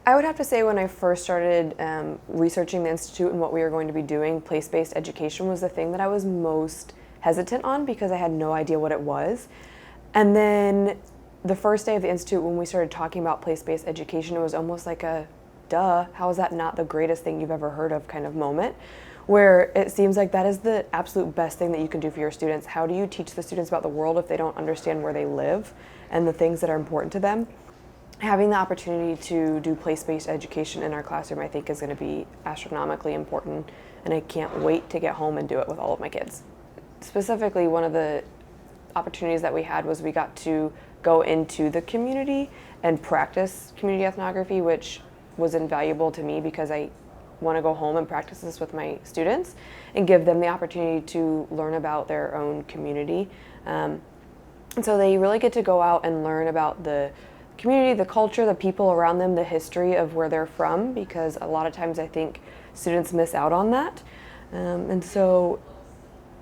I would have to say when I first started researching the Institute and what we were going to be doing, place-based education was the thing that I was most hesitant on because I had no idea what it was. And then the first day of the Institute, when we started talking about place-based education, it was almost like a, duh, how is that not the greatest thing you've ever heard of kind of moment, where it seems like that is the absolute best thing that you can do for your students. How do you teach the students about the world if they don't understand where they live and the things that are important to them? Having the opportunity to do place-based education in our classroom, I think, is going to be astronomically important, and I can't wait to get home and do it with all of my kids. Specifically, one of the opportunities that we had was we got to go into the community and practice community ethnography, which was invaluable to me because I want to go home and practice this with my students and give them the opportunity to learn about their own community. And so they really get to go out and learn about the community, the culture, the people around them, the history of where they're from, because a lot of times I think students miss out on that. And so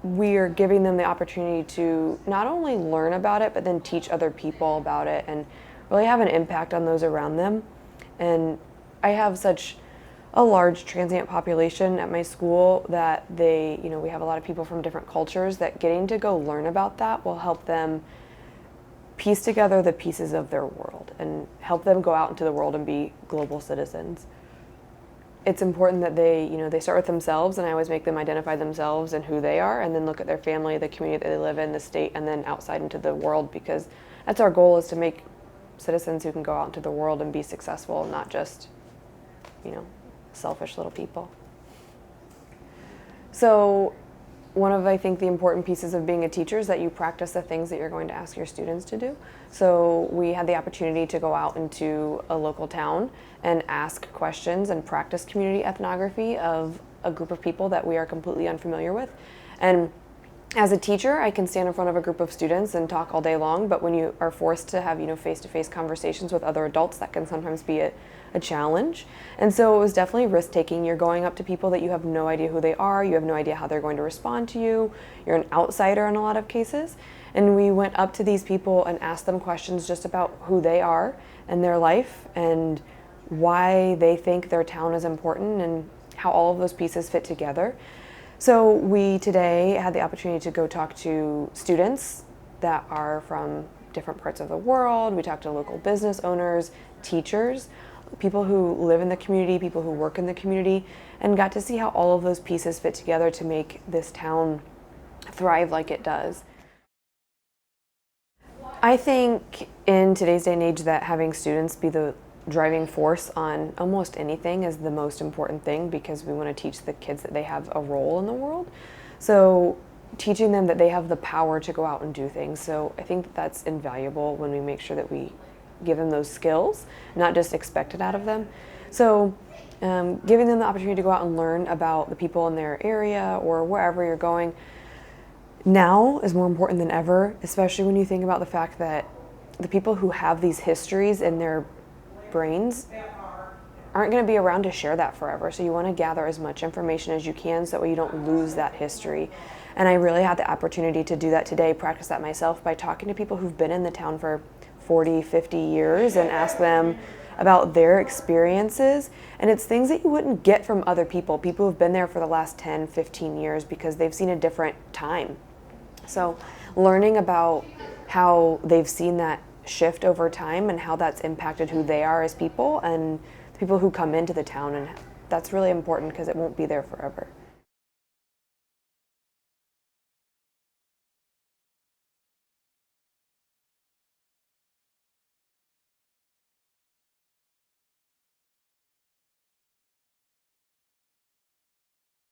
we are giving them the opportunity to not only learn about it, but then teach other people about it and really have an impact on those around them. And I have such a large transient population at my school that we have a lot of people from different cultures, that getting to go learn about that will help them piece together the pieces of their world and help them go out into the world and be global citizens. It's important that they start with themselves, and I always make them identify themselves and who they are, and then look at their family, the community that they live in, the state, and then outside into the world, because that's our goal, is to make citizens who can go out into the world and be successful, not just, selfish little people. So one of, I think, the important pieces of being a teacher is that you practice the things that you're going to ask your students to do. So we had the opportunity to go out into a local town and ask questions and practice community ethnography of a group of people that we are completely unfamiliar with. And as a teacher, I can stand in front of a group of students and talk all day long, but when you are forced to have, face-to-face conversations with other adults, that can sometimes be a challenge. And so it was definitely risk-taking. You're going up to people that you have no idea who they are, you have no idea how they're going to respond to you, you're an outsider in a lot of cases. And we went up to these people and asked them questions just about who they are and their life and why they think their town is important and how all of those pieces fit together. So we today had the opportunity to go talk to students that are from different parts of the world. We talked to local business owners, teachers, people who live in the community, people who work in the community, and got to see how all of those pieces fit together to make this town thrive like it does. I think in today's day and age that having students be the driving force on almost anything is the most important thing, because we want to teach the kids that they have a role in the world. So teaching them that they have the power to go out and do things. So I think that's invaluable when we make sure that we give them those skills, not just expect it out of them. So giving them the opportunity to go out and learn about the people in their area or wherever you're going now is more important than ever, especially when you think about the fact that the people who have these histories in their brains aren't going to be around to share that forever. So you want to gather as much information as you can so that you don't lose that history. And I really had the opportunity to do that today, practice that myself by talking to people who've been in the town for 40, 50 years and ask them about their experiences. And it's things that you wouldn't get from other people who've been there for the last 10, 15 years, because they've seen a different time. So learning about how they've seen that shift over time and how that's impacted who they are as people and the people who come into the town, and that's really important because it won't be there forever.